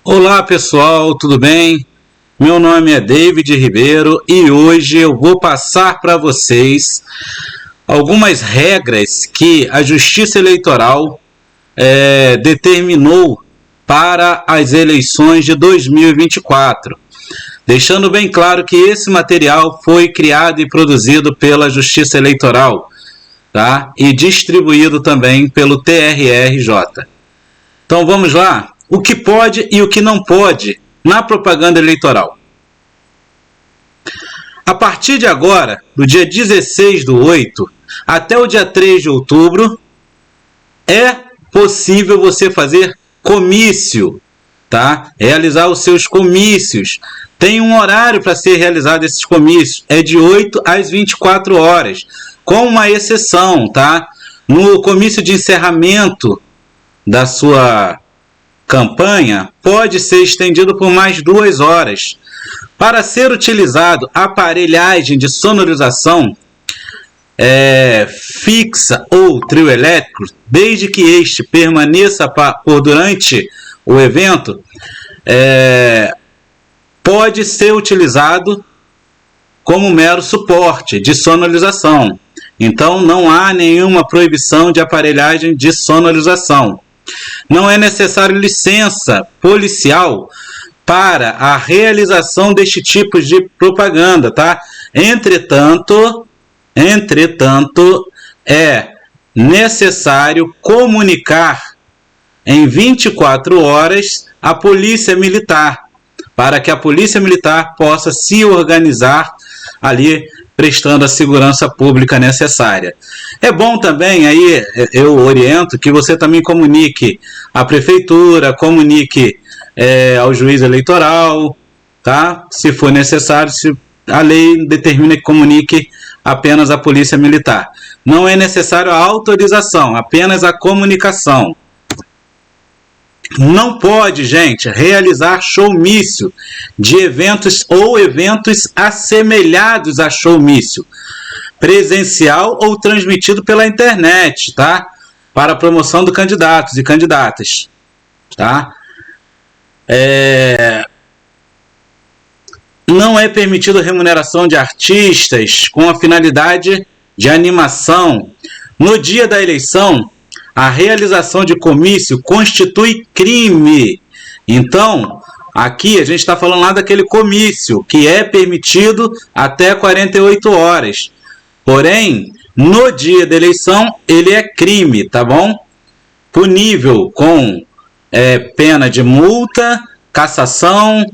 Olá pessoal, tudo bem? Meu nome é David Ribeiro e hoje eu vou passar para vocês algumas regras que a Justiça Eleitoral determinou para as eleições de 2024. Deixando bem claro que esse material foi criado e produzido pela Justiça Eleitoral, tá? E distribuído também pelo TRRJ. Então vamos lá? O que pode e o que não pode na propaganda eleitoral. A partir de agora, do dia 16/8 até o dia 3 de outubro, é possível você fazer comício, tá? Realizar os seus comícios. Tem um horário para ser realizado esses comícios, é de 8 às 24 horas, com uma exceção, tá? No comício de encerramento da sua campanha, pode ser estendido por mais 2 horas. Para ser utilizado aparelhagem de sonorização fixa ou trio elétrico, desde que este permaneça por durante o evento, pode ser utilizado como mero suporte de sonorização. Então não há nenhuma proibição de aparelhagem de sonorização. Não é necessário licença policial para a realização deste tipo de propaganda, tá? Entretanto, é necessário comunicar em 24 horas à Polícia Militar, para que a Polícia Militar possa se organizar ali, prestando a segurança pública necessária. É bom também, aí eu oriento que você também comunique à prefeitura, comunique ao juiz eleitoral, tá? Se for necessário, se a lei determina que comunique apenas à Polícia Militar. Não é necessário a autorização, apenas a comunicação. Não pode, gente, realizar showmício de eventos ou eventos assemelhados a showmício, presencial ou transmitido pela internet, tá? Para a promoção de candidatos e candidatas, tá? Não é permitido remuneração de artistas com a finalidade de animação. No dia da eleição, a realização de comício constitui crime. Então, aqui a gente está falando lá daquele comício que é permitido até 48 horas. Porém, no dia da eleição, ele é crime, tá bom? Punível com pena de multa, cassação.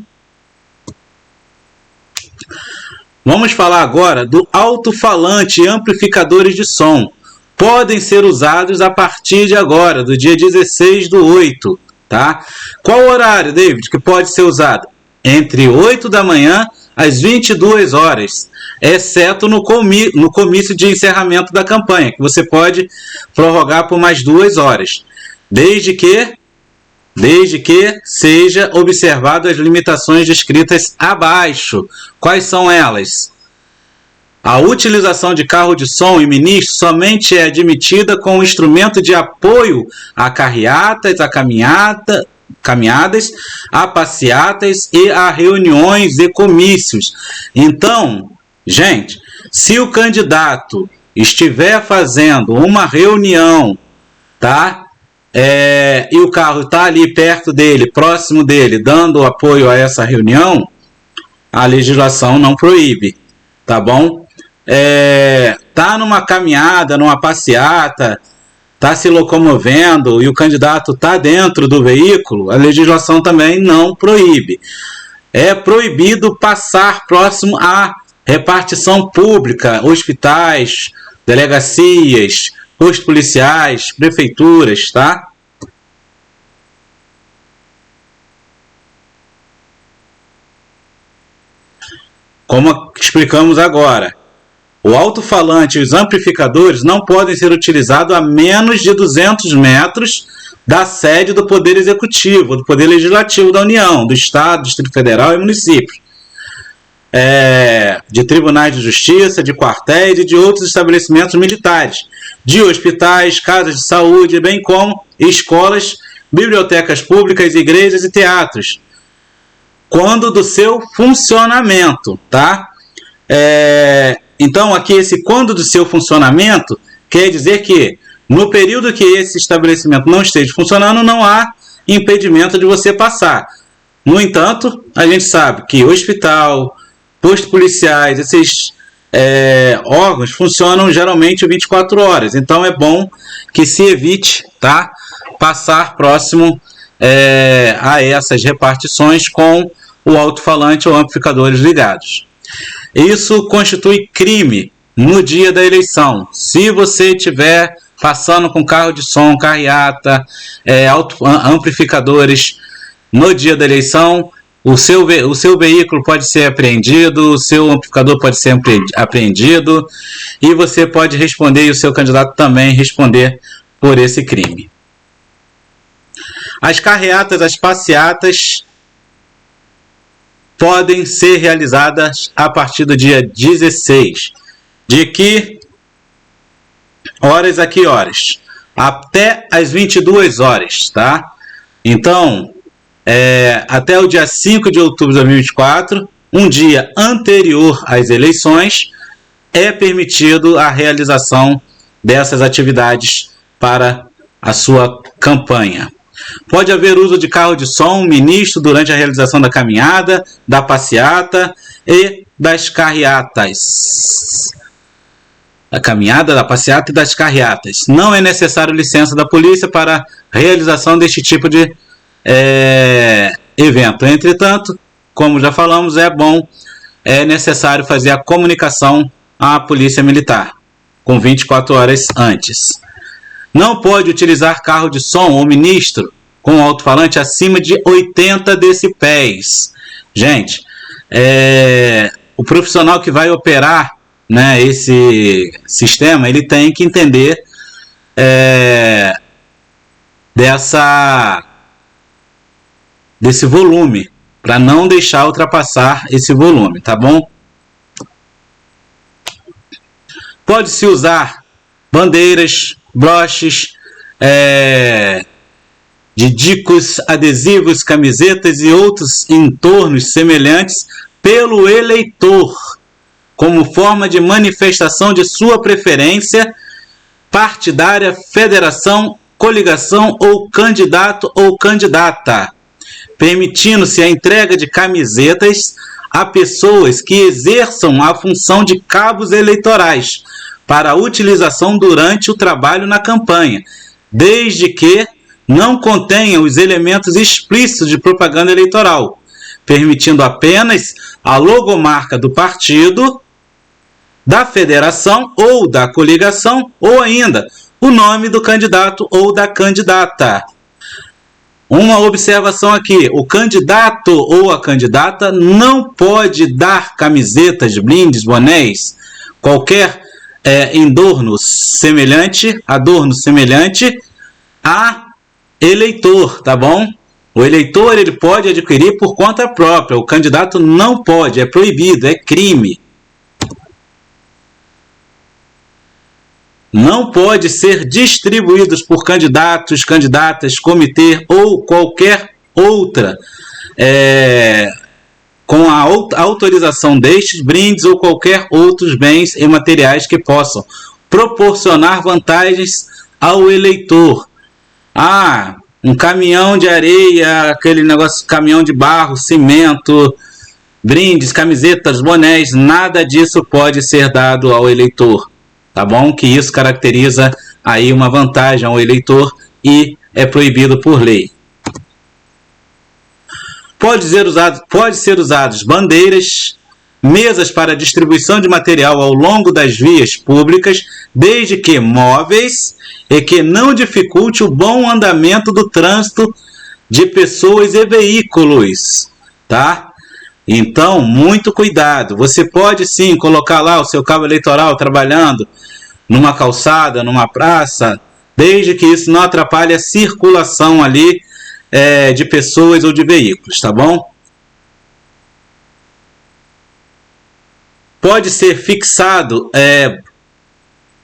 Vamos falar agora do alto-falante e amplificadores de som. Podem ser usados a partir de agora, do dia 16/8, tá? Qual o horário, David, que pode ser usado? Entre 8 da manhã às 22 horas, exceto no comício de encerramento da campanha, que você pode prorrogar por mais 2 horas, desde que seja observado as limitações descritas abaixo. Quais são elas? A utilização de carro de som e ministro somente é admitida com instrumento de apoio a carreatas, a caminhadas, a passeatas e a reuniões e comícios. Então, gente, se o candidato estiver fazendo uma reunião, tá? E o carro está ali perto dele, próximo dele, dando apoio a essa reunião, a legislação não proíbe, tá bom? Tá numa caminhada, numa passeata, tá se locomovendo e o candidato tá dentro do veículo, a legislação também não proíbe. É proibido passar próximo à repartição pública, hospitais, delegacias, postos policiais, prefeituras, tá? Como explicamos agora, o alto-falante e os amplificadores não podem ser utilizados a menos de 200 metros da sede do Poder Executivo, do Poder Legislativo da União, do Estado, Distrito Federal e municípios, de tribunais de justiça, de quartéis e de outros estabelecimentos militares, de hospitais, casas de saúde, bem como escolas bibliotecas públicas, igrejas e teatros, quando do seu funcionamento, tá? Então, aqui, esse quando do seu funcionamento quer dizer que, no período que esse estabelecimento não esteja funcionando, não há impedimento de você passar. No entanto, a gente sabe que hospital, postos policiais, esses órgãos funcionam geralmente 24 horas. Então, é bom que se evite, tá, passar próximo a essas repartições com o alto-falante ou amplificadores ligados. Isso constitui crime no dia da eleição. Se você estiver passando com carro de som, carreata, amplificadores no dia da eleição, o seu veículo pode ser apreendido, o seu amplificador pode ser apreendido e você pode responder, e o seu candidato também responder por esse crime. As carreatas, as passeatas podem ser realizadas a partir do dia 16. De que horas a que horas? Até as 22 horas, tá? Então, até o dia 5 de outubro de 2024, um dia anterior às eleições, é permitido a realização dessas atividades para a sua campanha. Pode haver uso de carro de som ministro durante a realização da caminhada, da passeata e das carreatas. A caminhada, da passeata e das carreatas. Não é necessário licença da polícia para a realização deste tipo de evento. Entretanto, como já falamos, é necessário fazer a comunicação à polícia militar com 24 horas antes. Não pode utilizar carro de som ou ministro com alto-falante acima de 80 decibéis. Gente, o profissional que vai operar, né, esse sistema, ele tem que entender desse volume, para não deixar ultrapassar esse volume, tá bom? Pode-se usar bandeiras, broches, didicos, adesivos, camisetas e outros entornos semelhantes pelo eleitor, como forma de manifestação de sua preferência partidária, federação, coligação ou candidato ou candidata, permitindo-se a entrega de camisetas a pessoas que exerçam a função de cabos eleitorais para utilização durante o trabalho na campanha, desde que não contenham os elementos explícitos de propaganda eleitoral, permitindo apenas a logomarca do partido, da federação ou da coligação, ou ainda o nome do candidato ou da candidata. Uma observação aqui: o candidato ou a candidata não pode dar camisetas, blindes, bonés, qualquer adorno semelhante a eleitor, tá bom? O eleitor ele pode adquirir por conta própria, o candidato não pode, é proibido, é crime. Não pode ser distribuídos por candidatos, candidatas, comitê ou qualquer outra com a autorização destes brindes ou qualquer outros bens e materiais que possam proporcionar vantagens ao eleitor. Um caminhão de areia, aquele negócio, caminhão de barro, cimento, brindes, camisetas, bonés, nada disso pode ser dado ao eleitor, tá bom? Que isso caracteriza aí uma vantagem ao eleitor e é proibido por lei. Pode ser usados bandeiras, mesas para distribuição de material ao longo das vias públicas, desde que móveis e que não dificulte o bom andamento do trânsito de pessoas e veículos, tá? Então, muito cuidado. Você pode sim colocar lá o seu cabo eleitoral trabalhando numa calçada, numa praça, desde que isso não atrapalhe a circulação ali de pessoas ou de veículos, tá bom? Pode ser fixado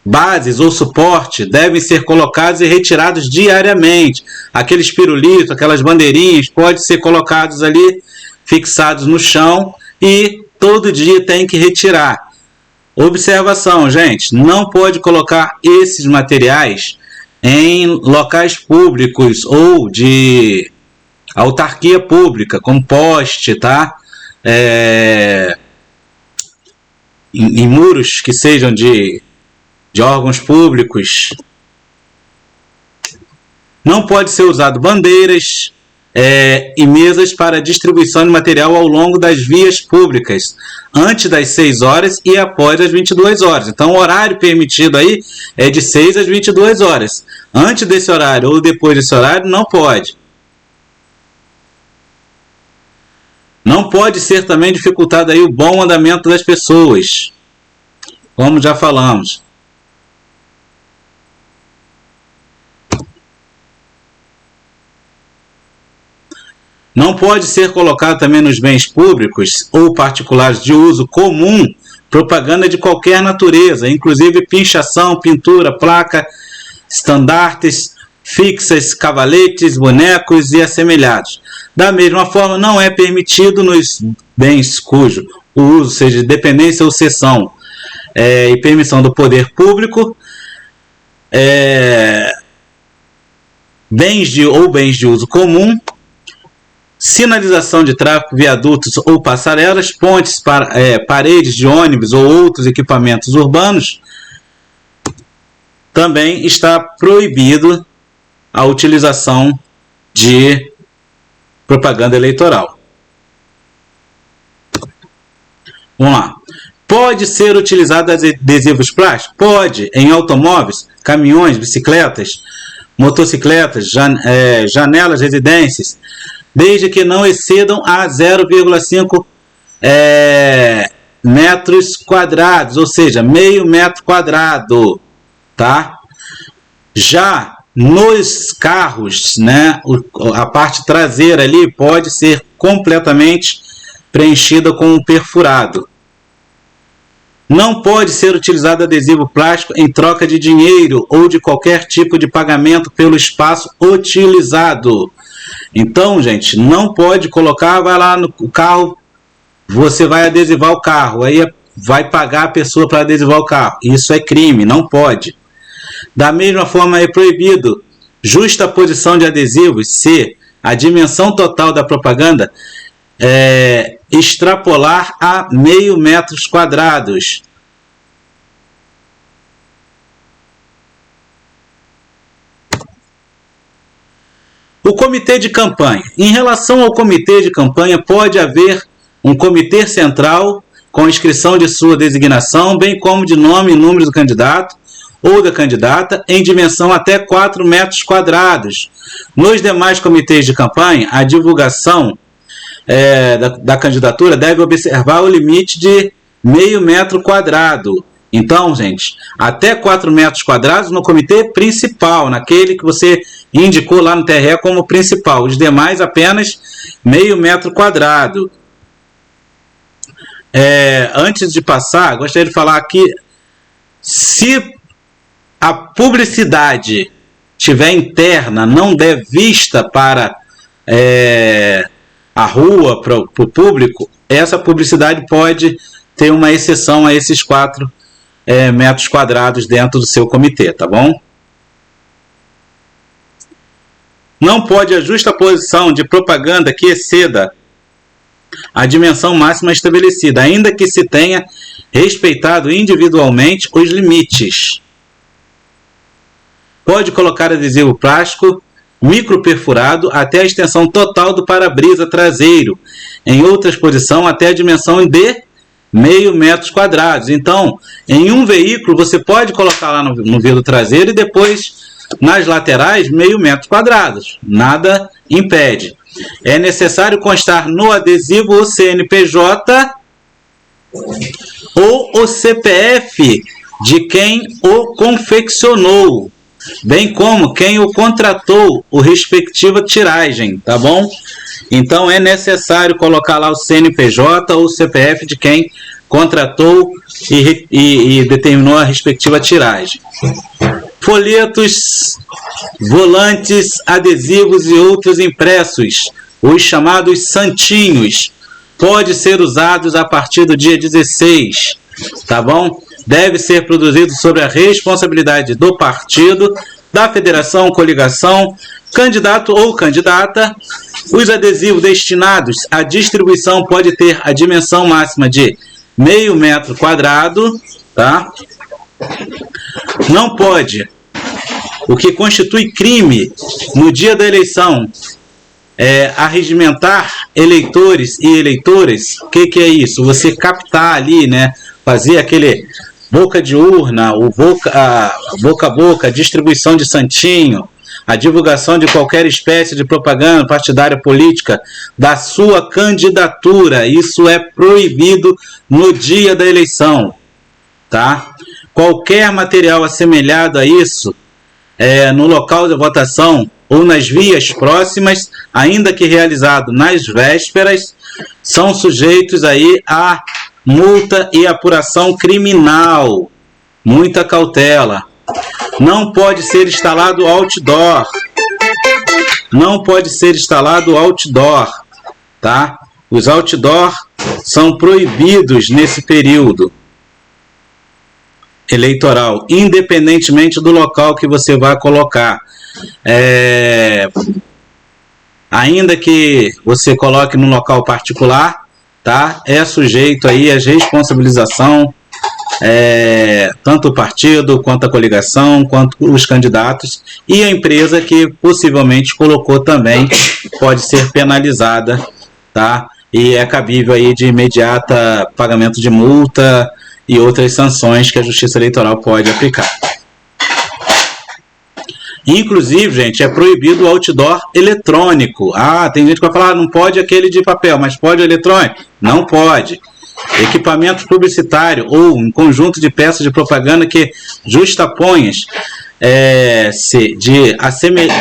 bases ou suporte devem ser colocados e retirados diariamente. Aqueles pirulitos, aquelas bandeirinhas, podem ser colocados ali, fixados no chão e todo dia tem que retirar. Observação, gente, não pode colocar esses materiais em locais públicos ou de autarquia pública, como poste, tá? Em muros que sejam de órgãos públicos. Não pode ser usado bandeiras e mesas para distribuição de material ao longo das vias públicas, antes das 6 horas e após as 22 horas. Então, o horário permitido aí é de 6 às 22 horas. Antes desse horário ou depois desse horário, não pode. Não pode ser também dificultado aí o bom andamento das pessoas, como já falamos. Não pode ser colocado também nos bens públicos ou particulares de uso comum propaganda de qualquer natureza, inclusive pinchação, pintura, placa, estandartes, fixas, cavaletes, bonecos e assemelhados. Da mesma forma, não é permitido nos bens cujo o uso seja de dependência ou cessão e permissão do poder público, bens de uso comum, sinalização de tráfego, viadutos ou passarelas, pontes, paredes de ônibus ou outros equipamentos urbanos. Também está proibido a utilização de propaganda eleitoral. Vamos lá. Pode ser utilizado adesivos plásticos? Pode, em automóveis, caminhões, bicicletas, motocicletas, janelas, residências, desde que não excedam a 0,5 metros quadrados, ou seja, meio metro quadrado, tá? Já nos carros, né, a parte traseira ali pode ser completamente preenchida com um perfurado. Não pode ser utilizado adesivo plástico em troca de dinheiro ou de qualquer tipo de pagamento pelo espaço utilizado. Então, gente, não pode colocar, vai lá no carro, você vai adesivar o carro, aí vai pagar a pessoa para adesivar o carro. Isso é crime, não pode. Da mesma forma, é proibido justaposição de adesivos se a dimensão total da propaganda extrapolar a meio metros quadrados. O comitê de campanha. Em relação ao comitê de campanha, pode haver um comitê central com inscrição de sua designação, bem como de nome e número do candidato ou da candidata, em dimensão até 4 metros quadrados. Nos demais comitês de campanha, a divulgação da candidatura deve observar o limite de meio metro quadrado. Então, gente, até 4 metros quadrados no comitê principal, naquele que você indicou lá no TRE como principal. Os demais apenas meio metro quadrado. Antes de passar, gostaria de falar aqui, se a publicidade estiver interna, não der vista para a rua, para o público, essa publicidade pode ter uma exceção a esses 4 metros quadrados dentro do seu comitê, tá bom? Não pode a justaposição de propaganda que exceda a dimensão máxima estabelecida, ainda que se tenha respeitado individualmente os limites. Pode colocar adesivo plástico microperfurado até a extensão total do para-brisa traseiro, em outra exposição até a dimensão de meio metros quadrados. Então, em um veículo você pode colocar lá no vidro traseiro e depois nas laterais meio metro quadrados. Nada impede. É necessário constar no adesivo o CNPJ ou o CPF de quem o confeccionou, bem como quem o contratou, o respectiva tiragem, tá bom? Então é necessário colocar lá o CNPJ ou o CPF de quem contratou e determinou a respectiva tiragem. Folhetos, volantes, adesivos e outros impressos, os chamados santinhos, pode ser usados a partir do dia 16, tá bom? Deve ser produzido sob a responsabilidade do partido, da federação, coligação, candidato ou candidata. Os adesivos destinados à distribuição pode ter a dimensão máxima de meio metro quadrado, tá? Não pode, o que constitui crime no dia da eleição, arregimentar eleitores e eleitoras. O que é isso? Você captar ali, né? Fazer aquele boca de urna, o boca a boca, distribuição de santinho, a divulgação de qualquer espécie de propaganda partidária política da sua candidatura. Isso é proibido no dia da eleição, tá? Qualquer material assemelhado a isso, no local da votação ou nas vias próximas, ainda que realizado nas vésperas, são sujeitos aí a multa e apuração criminal. Muita cautela. Não pode ser instalado outdoor. Não pode ser instalado outdoor, tá? Os outdoor são proibidos nesse período eleitoral, independentemente do local que você vai colocar. Ainda que você coloque no local particular, tá? É sujeito aí a responsabilização, tanto o partido, quanto a coligação, quanto os candidatos, e a empresa que possivelmente colocou também pode ser penalizada, tá? E é cabível aí de imediata pagamento de multa e outras sanções que a Justiça Eleitoral pode aplicar. Inclusive, gente, é proibido o outdoor eletrônico. Tem gente que vai falar, não pode aquele de papel, mas pode o eletrônico? Não pode. Equipamento publicitário ou um conjunto de peças de propaganda que justaponhas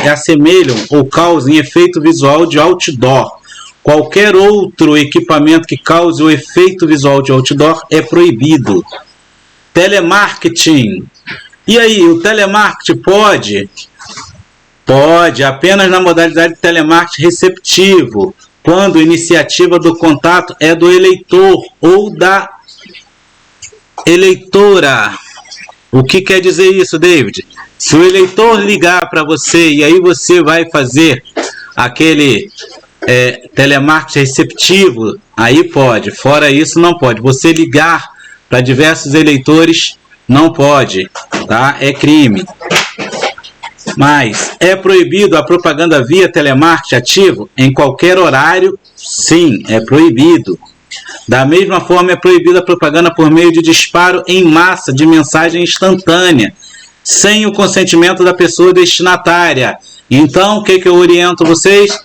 assemelham ou causem efeito visual de outdoor. Qualquer outro equipamento que cause o efeito visual de outdoor é proibido. Telemarketing. E aí, o telemarketing pode? Pode, apenas na modalidade de telemarketing receptivo, quando a iniciativa do contato é do eleitor ou da eleitora. O que quer dizer isso, David? Se o eleitor ligar para você e aí você vai fazer aquele telemarketing receptivo, aí pode. Fora isso, não pode. Você ligar para diversos eleitores, não pode, tá? É crime. Mas é proibido a propaganda via telemarketing ativo em qualquer horário? Sim, é proibido. Da mesma forma, é proibida a propaganda por meio de disparo em massa de mensagem instantânea, sem o consentimento da pessoa destinatária. Então, o que eu oriento vocês?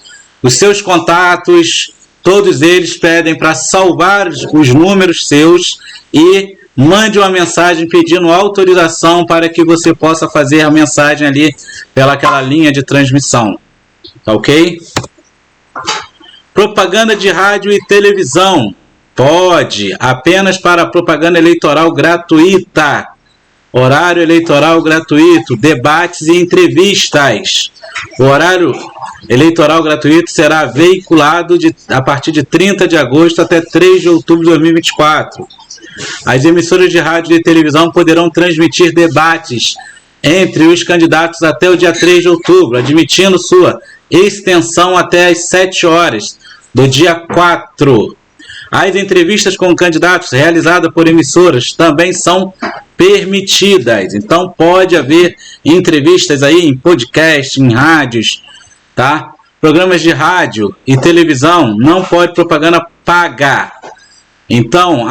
Os seus contatos, todos eles pedem para salvar os números seus e mande uma mensagem pedindo autorização para que você possa fazer a mensagem ali pelaquela linha de transmissão. Tá ok? Propaganda de rádio e televisão. Pode, apenas para propaganda eleitoral gratuita. Horário eleitoral gratuito, debates e entrevistas. O horário eleitoral gratuito será veiculado a partir de 30 de agosto até 3 de outubro de 2024. As emissoras de rádio e televisão poderão transmitir debates entre os candidatos até o dia 3 de outubro, admitindo sua extensão até às 7 horas do dia 4. As entrevistas com candidatos realizadas por emissoras também são permitidas. Então pode haver entrevistas aí em podcast, em rádios, tá? Programas de rádio e televisão não pode propaganda paga. Então,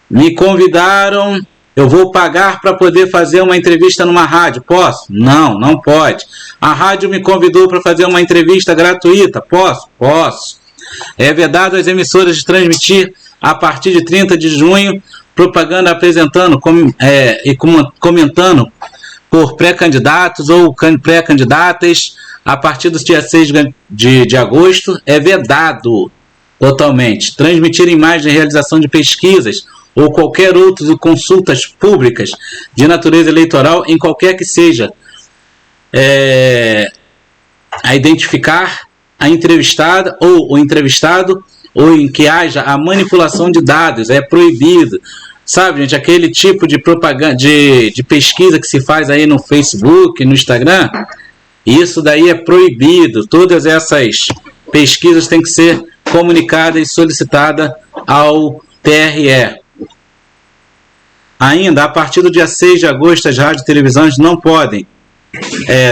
me convidaram, eu vou pagar para poder fazer uma entrevista numa rádio. Posso? Não, não pode. A rádio me convidou para fazer uma entrevista gratuita. Posso? Posso. É vedado às emissoras de transmitir, a partir de 30 de junho, propaganda apresentando e comentando por pré-candidatos ou pré-candidatas a partir do dia 6 de agosto. É vedado. totalmente. Transmitir imagens de realização de pesquisas ou qualquer outra de consultas públicas de natureza eleitoral em qualquer que seja a identificar a entrevistada ou o entrevistado, ou em que haja a manipulação de dados, é proibido. Sabe, gente, aquele tipo de propaganda, de pesquisa que se faz aí no Facebook, no Instagram, isso daí é proibido. Todas essas pesquisas têm que ser comunicadas e solicitadas ao TRE. Ainda, a partir do dia 6 de agosto, as rádios e televisões não podem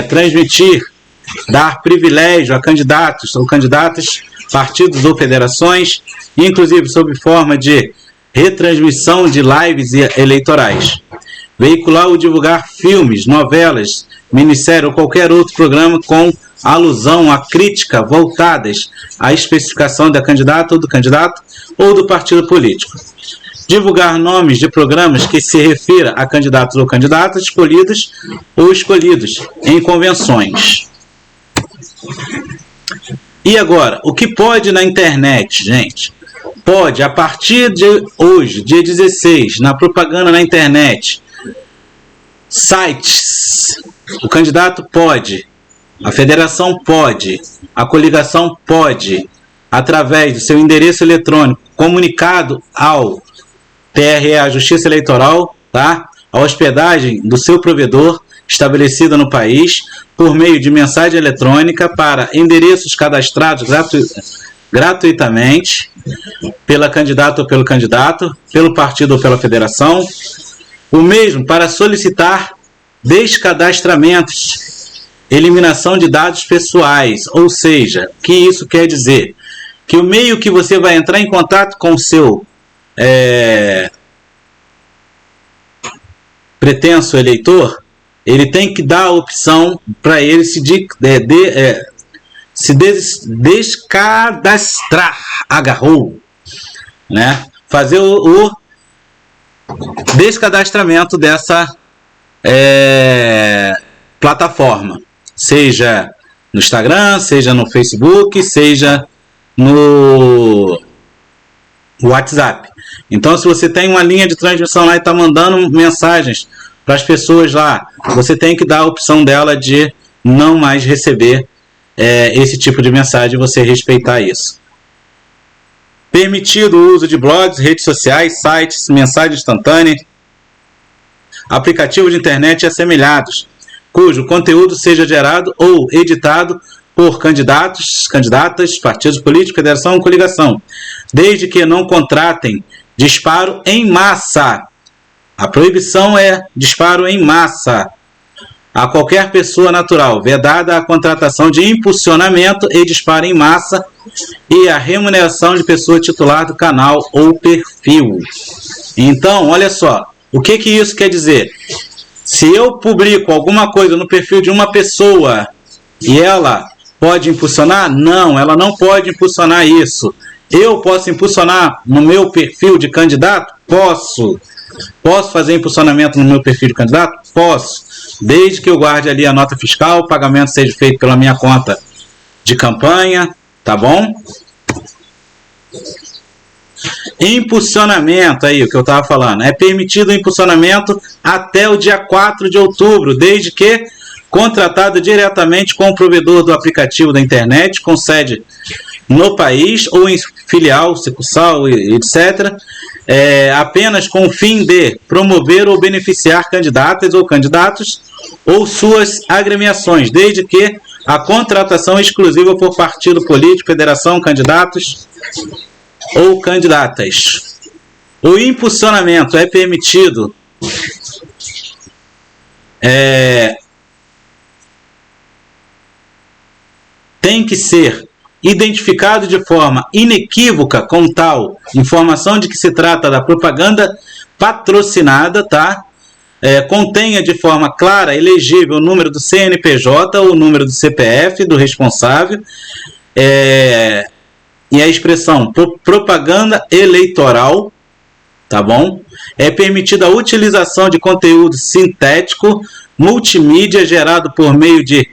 transmitir, dar privilégio a candidatos ou candidatas, partidos ou federações, inclusive sob forma de retransmissão de lives eleitorais. Veicular ou divulgar filmes, novelas, minissérie ou qualquer outro programa com alusão a crítica voltadas à especificação da candidata ou do candidato ou do partido político. Divulgar nomes de programas que se refira a candidatos ou candidatas escolhidos ou escolhidos em convenções. E agora, o que pode na internet, gente? Pode, a partir de hoje, dia 16, na propaganda na internet, sites, o candidato pode, a federação pode, a coligação pode, através do seu endereço eletrônico, comunicado ao TRE, a Justiça Eleitoral, tá? A hospedagem do seu provedor estabelecida no país, por meio de mensagem eletrônica para endereços cadastrados gratuitamente pela candidata ou pelo candidato, pelo partido ou pela federação, o mesmo para solicitar descadastramentos, eliminação de dados pessoais, ou seja, o que isso quer dizer? Que o meio que você vai entrar em contato com o seu pretenso eleitor, ele tem que dar a opção para ele se descadastrar, agarrou, né? Fazer o descadastramento dessa plataforma, seja no Instagram, seja no Facebook, seja no WhatsApp. Então, se você tem uma linha de transmissão lá e está mandando mensagens para as pessoas lá, você tem que dar a opção dela de não mais receber esse tipo de mensagem, você respeitar isso. Permitido o uso de blogs, redes sociais, sites, mensagem instantânea, aplicativos de internet e assemelhados, cujo conteúdo seja gerado ou editado por candidatos, candidatas, partidos políticos, federação ou coligação, desde que não contratem disparo em massa. A proibição é disparo em massa a qualquer pessoa natural, vedada a contratação de impulsionamento e disparo em massa e a remuneração de pessoa titular do canal ou perfil. Então, olha só, o que isso quer dizer? Se eu publico alguma coisa no perfil de uma pessoa e ela pode impulsionar? Não, ela não pode impulsionar isso. Eu posso impulsionar no meu perfil de candidato? Posso. Posso fazer impulsionamento no meu perfil de candidato? Posso. Desde que eu guarde ali a nota fiscal, o pagamento seja feito pela minha conta de campanha, tá bom? Impulsionamento, aí o que eu estava falando, é permitido o impulsionamento até o dia 4 de outubro, desde que contratado diretamente com o provedor do aplicativo da internet, com sede no país ou em filial, sucursal, etc., apenas com o fim de promover ou beneficiar candidatas ou candidatos ou suas agremiações, desde que a contratação exclusiva por partido político, federação, candidatos ou candidatas. O impulsionamento é permitido tem que ser identificado de forma inequívoca com tal informação de que se trata da propaganda patrocinada, tá? Contenha de forma clara e legível o número do CNPJ ou o número do CPF do responsável e a expressão propaganda eleitoral, tá bom? É permitida a utilização de conteúdo sintético multimídia gerado por meio de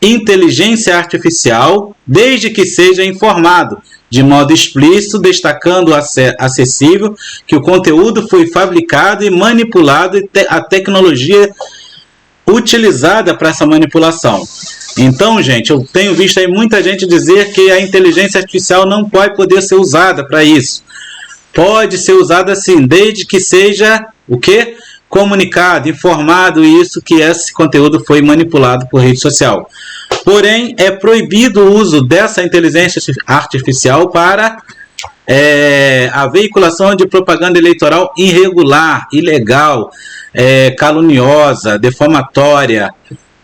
inteligência artificial, desde que seja informado de modo explícito, destacando acessível que o conteúdo foi fabricado e manipulado e a tecnologia utilizada para essa manipulação. Então, gente, eu tenho visto aí muita gente dizer que a inteligência artificial não vai poder ser usada para isso. Pode ser usada sim, desde que seja o quê? Comunicado, informado isso que esse conteúdo foi manipulado por rede social. Porém, é proibido o uso dessa inteligência artificial para a veiculação de propaganda eleitoral irregular, ilegal, caluniosa, defamatória,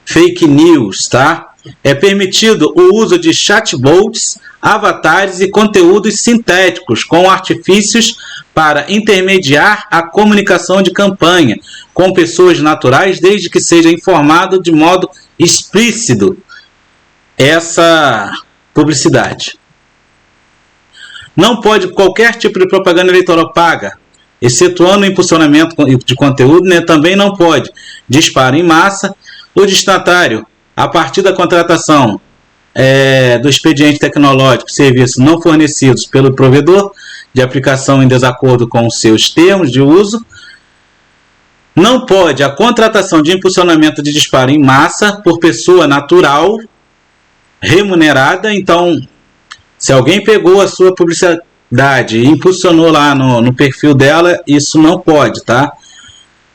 fake news, tá? É permitido o uso de chatbots, avatares e conteúdos sintéticos com artifícios para intermediar a comunicação de campanha com pessoas naturais, desde que seja informado de modo explícito essa publicidade. Não pode qualquer tipo de propaganda eleitoral paga, excetuando o impulsionamento de conteúdo, né? Também não pode disparo em massa. O destinatário, a partir da contratação do expediente tecnológico, serviços não fornecidos pelo provedor, de aplicação em desacordo com os seus termos de uso. Não pode a contratação de impulsionamento de disparo em massa por pessoa natural remunerada. Então, se alguém pegou a sua publicidade e impulsionou lá no perfil dela, isso não pode, tá?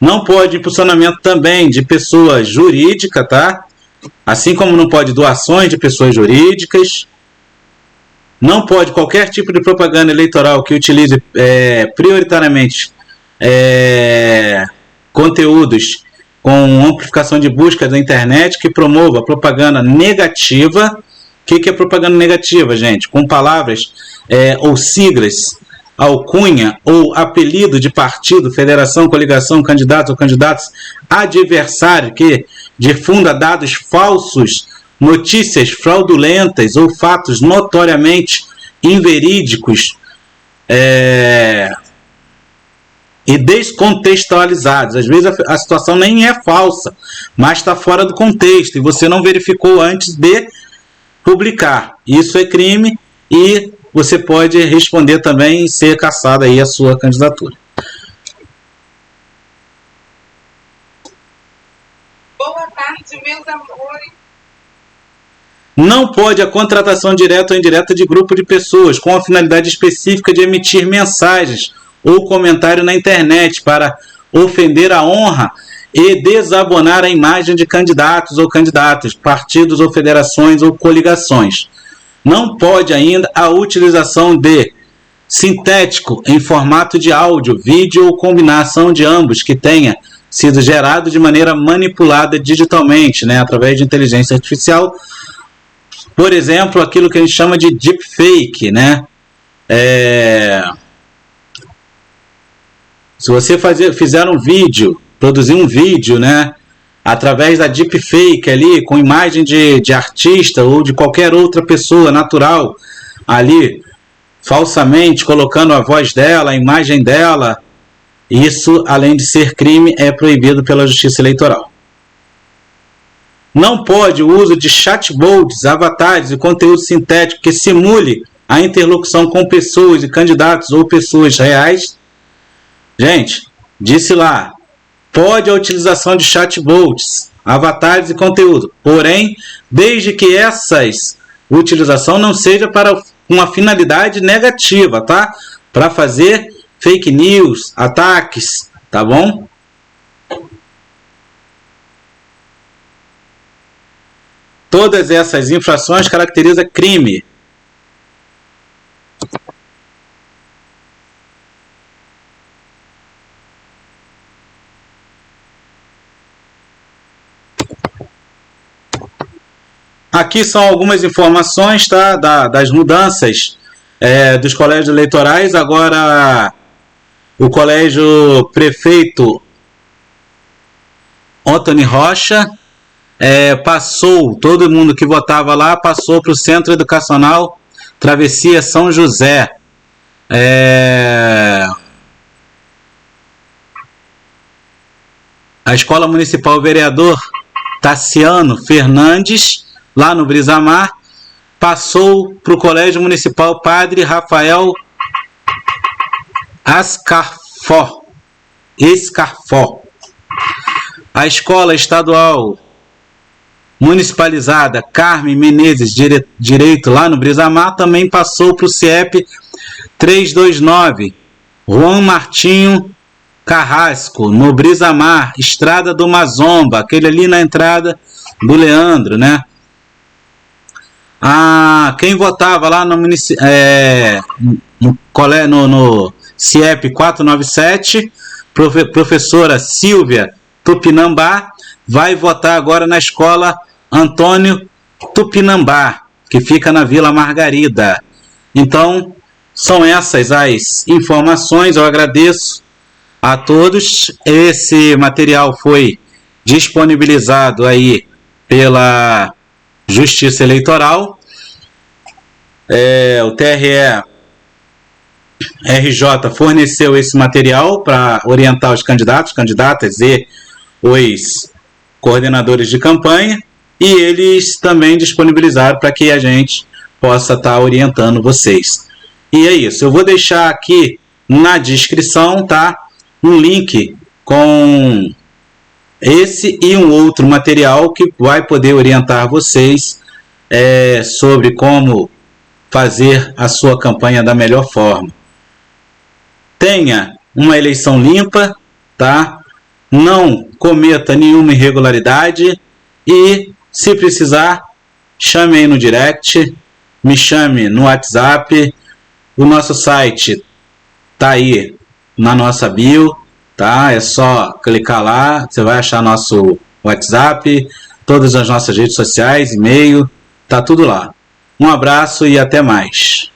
Não pode impulsionamento também de pessoa jurídica, tá? Assim como não pode doações de pessoas jurídicas. Não pode qualquer tipo de propaganda eleitoral que utilize prioritariamente conteúdos com amplificação de busca da internet que promova propaganda negativa. O que é propaganda negativa, gente? Com palavras ou siglas, alcunha ou apelido de partido, federação, coligação, candidatos ou candidatos adversário que difunda dados falsos, notícias fraudulentas ou fatos notoriamente inverídicos e descontextualizados. Às vezes a situação nem é falsa, mas está fora do contexto e você não verificou antes de publicar. Isso é crime e você pode responder também e ser cassada aí a sua candidatura. Boa tarde, meus amores. Não pode a contratação direta ou indireta de grupo de pessoas com a finalidade específica de emitir mensagens ou comentário na internet para ofender a honra e desabonar a imagem de candidatos ou candidatas, partidos ou federações ou coligações. Não pode ainda a utilização de sintético em formato de áudio, vídeo ou combinação de ambos que tenha sido gerado de maneira manipulada digitalmente, né, através de inteligência artificial. Por exemplo, aquilo que a gente chama de deepfake, né? Se você fizer um vídeo, produzir um vídeo, né, através da deepfake ali, com imagem de artista ou de qualquer outra pessoa natural ali, falsamente colocando a voz dela, a imagem dela, isso, além de ser crime, é proibido pela Justiça Eleitoral. Não pode o uso de chatbots, avatares e conteúdo sintético que simule a interlocução com pessoas e candidatos ou pessoas reais. Gente, disse lá, pode a utilização de chatbots, avatares e conteúdo, porém, desde que essas utilização não seja para uma finalidade negativa, tá? Para fazer fake news, ataques, tá bom? Todas essas infrações caracterizam crime. Aqui são algumas informações, tá, das mudanças dos colégios eleitorais. Agora, o colégio prefeito Antony Rocha passou, todo mundo que votava lá passou para o Centro Educacional Travessia São José. A Escola Municipal Vereador Tassiano Fernandes, lá no Brisamar, passou para o Colégio Municipal Padre Rafael Escarfó. A Escola Estadual Municipalizada Carmen Menezes Direito, lá no Brisamar, também passou para o CIEP 329 Juan Martinho Carrasco, no Brisamar, Estrada do Mazomba, aquele ali na entrada do Leandro, né? Quem votava lá no CIEP 497, professora Silvia Tupinambá, vai votar agora na escola Antônio Tupinambá, que fica na Vila Margarida. Então, são essas as informações. Eu agradeço a todos. Esse material foi disponibilizado aí pela Justiça Eleitoral. O TRE-RJ forneceu esse material para orientar os candidatos, candidatas e os coordenadores de campanha, e eles também disponibilizaram para que a gente possa estar orientando vocês. E é isso. Eu vou deixar aqui na descrição, tá, um link com esse e um outro material que vai poder orientar vocês sobre como fazer a sua campanha da melhor forma. Tenha uma eleição limpa, tá? Não cometa nenhuma irregularidade e, se precisar, chame aí no direct, me chame no WhatsApp. O nosso site tá aí na nossa bio, tá? É só clicar lá, você vai achar nosso WhatsApp, todas as nossas redes sociais, e-mail, tá tudo lá. Um abraço e até mais.